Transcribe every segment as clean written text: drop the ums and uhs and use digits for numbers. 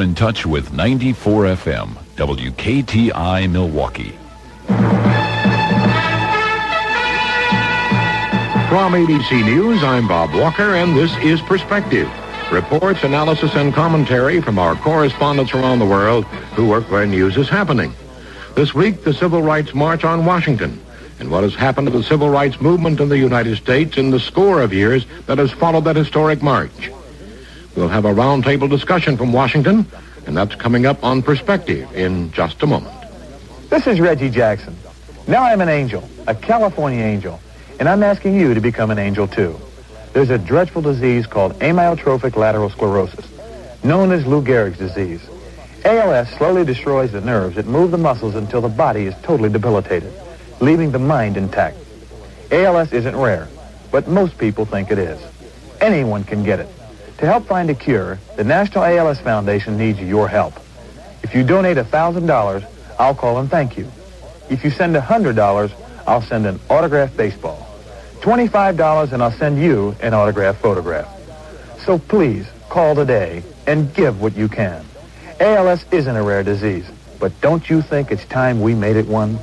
in touch with 94 FM, WKTI Milwaukee. From ABC News, I'm Bob Walker, and this is Perspective. Reports, analysis, and commentary from our correspondents around the world who work where news is happening. This week, the Civil Rights March on Washington, and what has happened to the civil rights movement in the United States in the score of years that has followed that historic march. We'll have a roundtable discussion from Washington, and that's coming up on Perspective in just a moment. This is Reggie Jackson. Now I'm an angel, a California angel, and I'm asking you to become an angel too. There's a dreadful disease called amyotrophic lateral sclerosis, known as Lou Gehrig's disease. ALS slowly destroys the nerves that move the muscles until the body is totally debilitated, leaving the mind intact. ALS isn't rare, but most people think it is. Anyone can get it. To help find a cure, the National ALS Foundation needs your help. If you donate $1,000, I'll call and thank you. If you send $100, I'll send an autographed baseball. $25 and I'll send you an autographed photograph. So please, call today and give what you can. ALS isn't a rare disease, but don't you think it's time we made it one?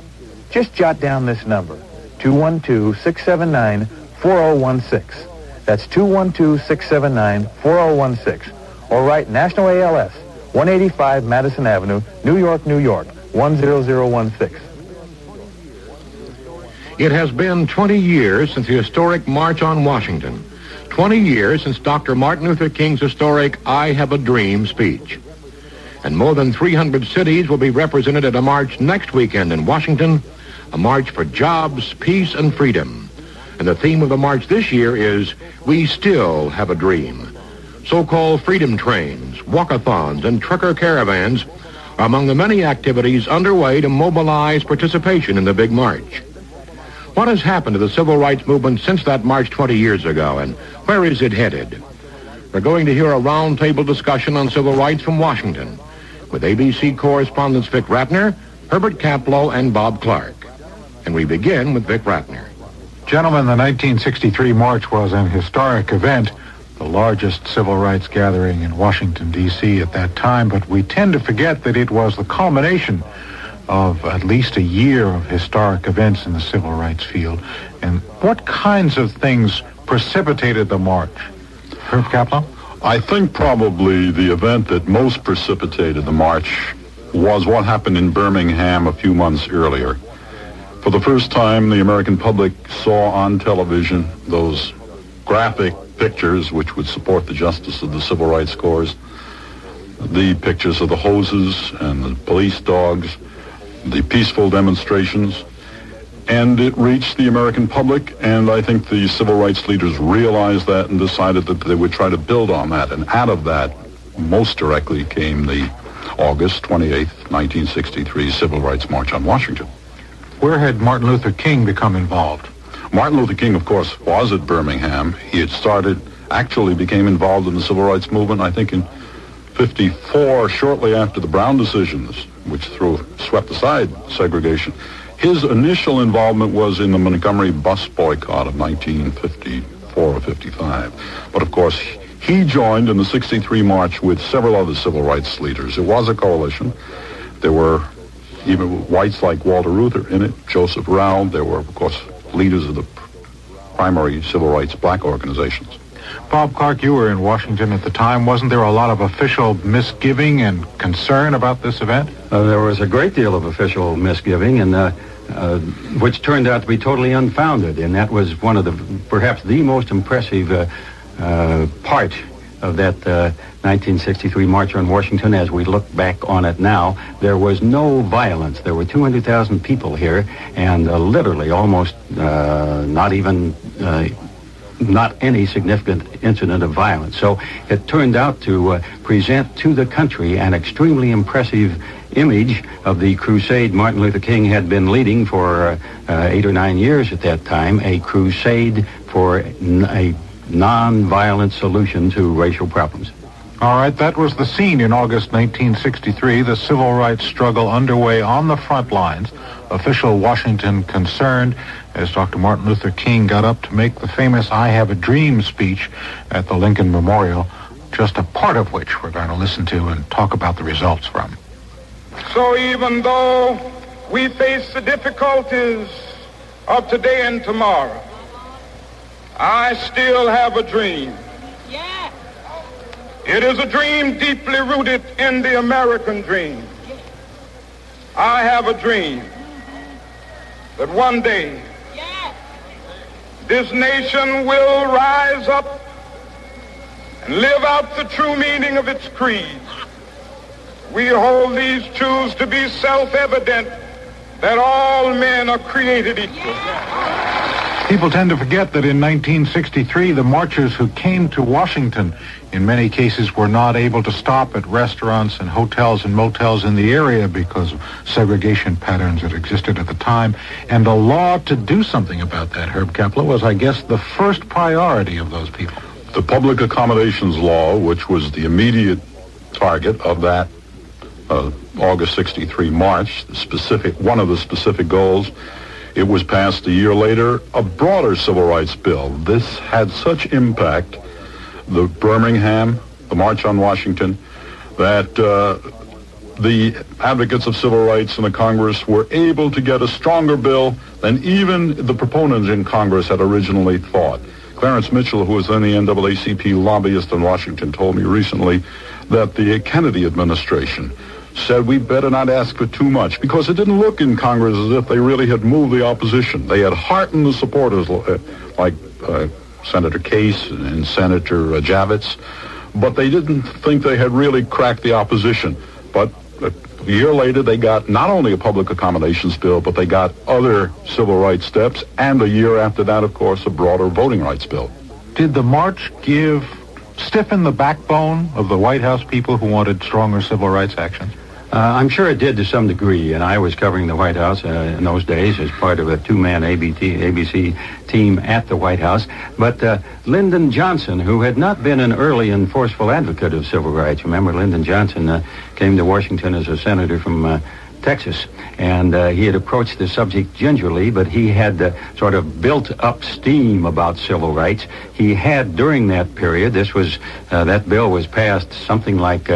Just jot down this number, 212-679-4016. That's 212-679-4016. Or write National ALS, 185 Madison Avenue, New York, New York, 10016. It has been 20 years since the historic March on Washington. 20 years since Dr. Martin Luther King's historic I Have a Dream speech. And more than 300 cities will be represented at a march next weekend in Washington, a march for jobs, peace, and freedom. And the theme of the march this year is We Still Have a Dream. So-called freedom trains, walkathons, and trucker caravans are among the many activities underway to mobilize participation in the big march. What has happened to the civil rights movement since that march 20 years ago, and where is it headed? We're going to hear a roundtable discussion on civil rights from Washington with ABC correspondents Vic Ratner, Herbert Kaplow, and Bob Clark. And we begin with Vic Ratner. Gentlemen, the 1963 March was an historic event, the largest civil rights gathering in Washington, D.C. at that time, but we tend to forget that it was the culmination of at least a year of historic events in the civil rights field. And what kinds of things precipitated the march? Herb Kaplan? I think probably the event that most precipitated the march was what happened in Birmingham a few months earlier. For the first time, the American public saw on television those graphic pictures which would support the justice of the civil rights cause, the pictures of the hoses and the police dogs, the peaceful demonstrations, and it reached the American public, and I think the civil rights leaders realized that and decided that they would try to build on that, and out of that, most directly came the August 28th, 1963 Civil Rights March on Washington. Where had Martin Luther King become involved? Martin Luther King, of course, was at Birmingham. He had actually became involved in the civil rights movement, I think in 54, shortly after the Brown decisions, which swept aside segregation. His initial involvement was in the Montgomery bus boycott of 1954 or 55. But of course, he joined in the 63 March with several other civil rights leaders. It was a coalition. There were even whites like Walter Reuther in it, Joseph Rao. There were, of course, leaders of the primary civil rights black organizations. Bob Clark, you were in Washington at the time. Wasn't there a lot of official misgiving and concern about this event? There was a great deal of official misgiving, and which turned out to be totally unfounded. And that was one of perhaps the most impressive part of that 1963 March on Washington. As we look back on it now, there was no violence. There were 200,000 people here, and literally almost not any significant incident of violence. So it turned out to present to the country an extremely impressive image of the crusade Martin Luther King had been leading for 8 or 9 years at that time, a crusade for a non-violent solution to racial problems. All right, that was the scene in August 1963, the civil rights struggle underway on the front lines. Official Washington concerned as Dr. Martin Luther King got up to make the famous I Have a Dream speech at the Lincoln Memorial. just a part of which we're going to listen to and talk about the results from. So even though we face the difficulties of today and tomorrow, I still have a dream. Yeah. It is a dream deeply rooted in the American dream. I have a dream that one day this nation will rise up and live out the true meaning of its creed. We hold these truths to be self-evident, that all men are created equal. People tend to forget that in 1963, the marchers who came to Washington, in many cases, were not able to stop at restaurants and hotels and motels in the area because of segregation patterns that existed at the time. And the law to do something about that, Herb Kepler, was, I guess, the first priority of those people. The Public Accommodations Law, which was the immediate target of that August 63 march, one of the specific goals. It was passed a year later, a broader civil rights bill. This had such impact, the Birmingham, the March on Washington, that the advocates of civil rights in the Congress were able to get a stronger bill than even the proponents in Congress had originally thought. Clarence Mitchell, who was then the NAACP lobbyist in Washington, told me recently that the Kennedy administration said we better not ask for too much, because it didn't look in Congress as if they really had moved the opposition. They had heartened the supporters like Senator Case and Senator Javits, but they didn't think they had really cracked the opposition. But a year later, they got not only a public accommodations bill, but they got other civil rights steps, and a year after that, of course, a broader voting rights bill. Did the march stiffen the backbone of the White House people who wanted stronger civil rights actions? I'm sure it did to some degree, and I was covering the White House in those days as part of a two-man ABC team at the White House. But Lyndon Johnson, who had not been an early and forceful advocate of civil rights, remember Lyndon Johnson came to Washington as a senator from Texas, and he had approached the subject gingerly, but he had sort of built up steam about civil rights. He had, during that period, that bill was passed something like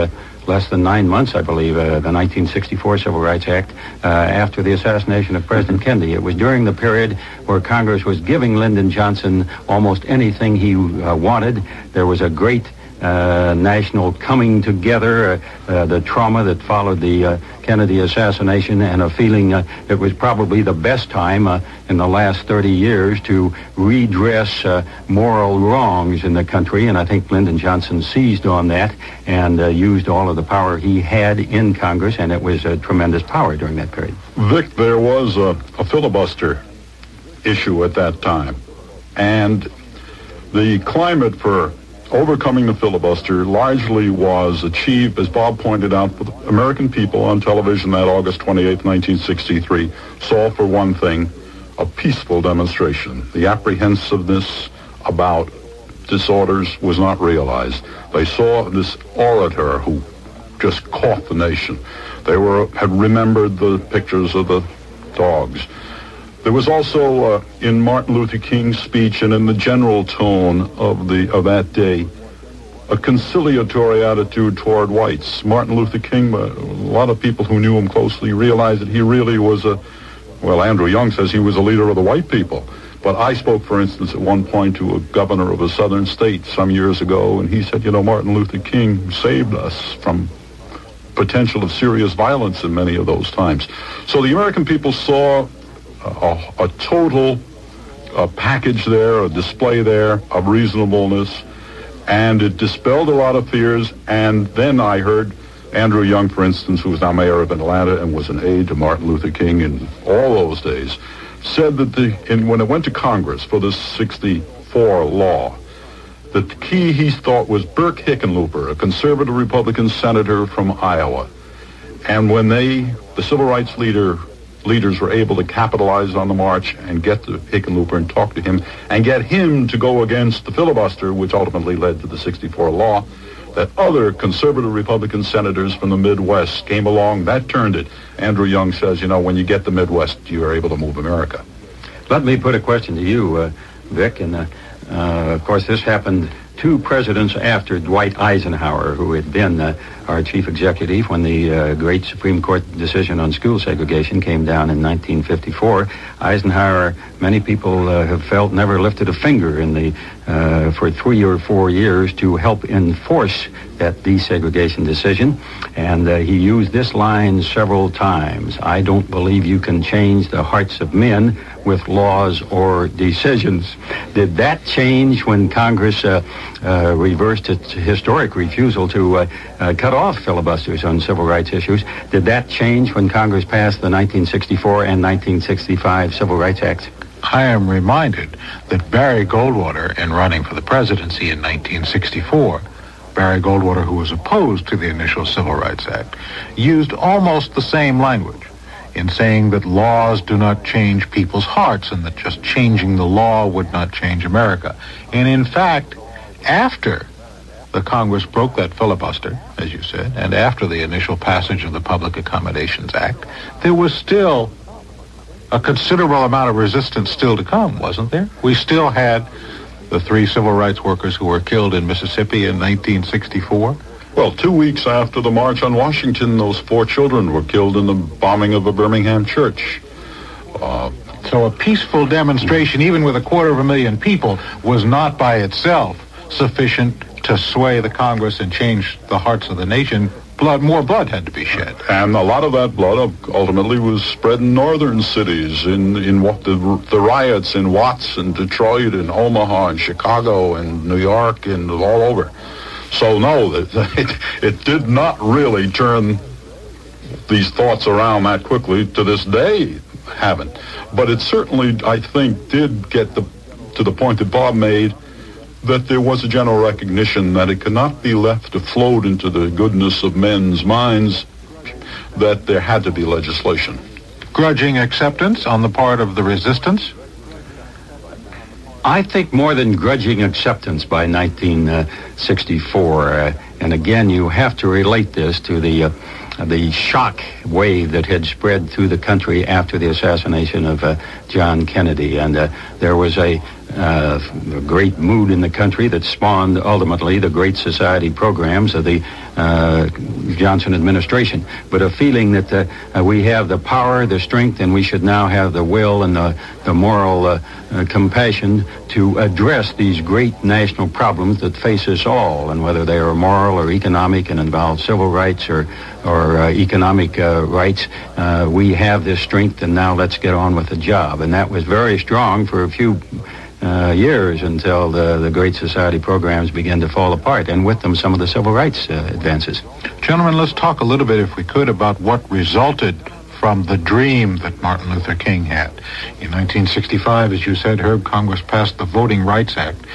less than 9 months, I believe, the 1964 Civil Rights Act, after the assassination of President Kennedy. It was during the period where Congress was giving Lyndon Johnson almost anything he wanted. There was a great national coming together, the trauma that followed the Kennedy assassination, and a feeling it was probably the best time in the last 30 years to redress moral wrongs in the country. And I think Lyndon Johnson seized on that and used all of the power he had in Congress, and it was a tremendous power during that period. Vic, there was a filibuster issue at that time, and the climate for overcoming the filibuster largely was achieved, as Bob pointed out, the American people on television that August 28, 1963, saw, for one thing, a peaceful demonstration. The apprehensiveness about disorders was not realized. They saw this orator who just caught the nation. They had remembered the pictures of the dogs. There was also, in Martin Luther King's speech and in the general tone of that day, a conciliatory attitude toward whites. Martin Luther King, a lot of people who knew him closely realized that he really was Andrew Young says he was a leader of the white people. But I spoke, for instance, at one point to a governor of a southern state some years ago, and he said, Martin Luther King saved us from potential of serious violence in many of those times. So the American people saw a total package there, a display there of reasonableness, and it dispelled a lot of fears. And then I heard Andrew Young, for instance, who was now mayor of Atlanta and was an aide to Martin Luther King in all those days, said that when it went to Congress for the 64 law, the key he thought was Burke Hickenlooper, a conservative Republican senator from Iowa. And when the civil rights leaders were able to capitalize on the march and get to Hickenlooper and talk to him and get him to go against the filibuster, which ultimately led to the 64 law, that other conservative Republican senators from the Midwest came along. That turned it. Andrew Young says, when you get the Midwest, you are able to move America. Let me put a question to you, Vic, and of course this happened two presidents after Dwight Eisenhower, who had been our chief executive when the great Supreme Court decision on school segregation came down in 1954. Eisenhower, many people have felt, never lifted a finger in the for 3 or 4 years to help enforce that desegregation decision. And he used this line several times: "I don't believe you can change the hearts of men with laws or decisions." Did that change when Congress reversed its historic refusal to cut off filibusters on civil rights issues? Did that change when Congress passed the 1964 and 1965 Civil Rights Acts? I am reminded that Barry Goldwater, in running for the presidency in 1964, Barry Goldwater, who was opposed to the initial Civil Rights Act, used almost the same language in saying that laws do not change people's hearts and that just changing the law would not change America. And in fact, after the Congress broke that filibuster, as you said, and after the initial passage of the Public Accommodations Act, there was still a considerable amount of resistance still to come, wasn't there? We still had the 3 civil rights workers who were killed in Mississippi in 1964. Well, 2 weeks after the March on Washington, those 4 children were killed in the bombing of a Birmingham church. So a peaceful demonstration, even with 250,000 people, was not by itself sufficient to sway the Congress and change the hearts of the nation. More blood had to be shed. And a lot of that blood ultimately was spread in northern cities, in what the riots in Watts and Detroit and Omaha and Chicago and New York and all over. So no, it did not really turn these thoughts around that quickly. To this day, haven't. But it certainly, I think, did get to the point that Bob made, that there was a general recognition that it could not be left to float into the goodness of men's minds, that there had to be legislation. Grudging acceptance on the part of the resistance? I think more than grudging acceptance by 1964. And again, you have to relate this to the shock wave that had spread through the country after the assassination of John Kennedy. And there was a great mood in the country that spawned ultimately the Great Society programs of the Johnson administration, but a feeling that we have the power, the strength, and we should now have the will and the moral compassion to address these great national problems that face us all, and whether they are moral or economic and involve civil rights or economic rights, we have this strength, and now let's get on with the job. And that was very strong for a few years until the Great Society programs began to fall apart, and with them some of the civil rights advances. Gentlemen, let's talk a little bit, if we could, about what resulted from the dream that Martin Luther King had. In 1965, as you said, Herb, Congress passed the Voting Rights Act,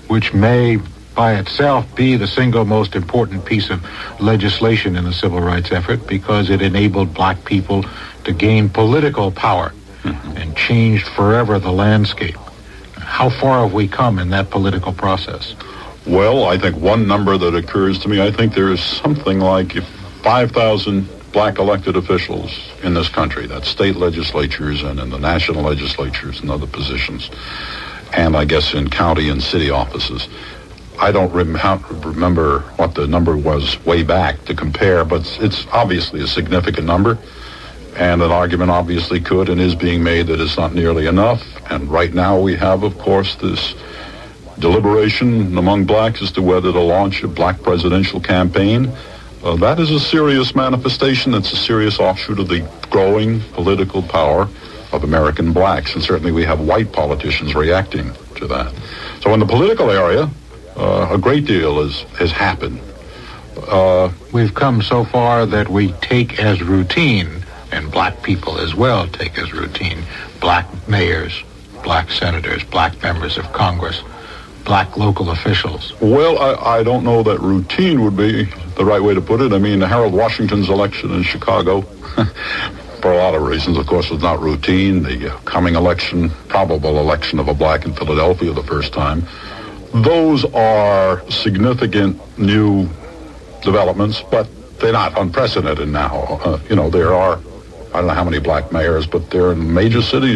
which may by itself be the single most important piece of legislation in the civil rights effort, because it enabled black people to gain political power and changed forever the landscape. How far have we come in that political process? Well, I think one number that occurs to me, I think there is something like 5,000 black elected officials in this country. That's state legislatures and in the national legislatures and other positions. And I guess in county and city offices. I don't remember what the number was way back to compare, but it's obviously a significant number. And an argument obviously could and is being made that it's not nearly enough. And right now we have, of course, this deliberation among blacks as to whether to launch a black presidential campaign. That is a serious manifestation. It's a serious offshoot of the growing political power of American blacks. And certainly we have white politicians reacting to that. So in the political area, a great deal has happened. We've come so far that we take as routine, and black people as well take as routine, black mayors, black senators, black members of Congress, black local officials. Well, I don't know that routine would be the right way to put it. I mean, Harold Washington's election in Chicago, for a lot of reasons, of course, was not routine. The coming election, probable election of a black in Philadelphia the first time. Those are significant new developments, but they're not unprecedented now. There are, I don't know how many black mayors, but they're in major cities.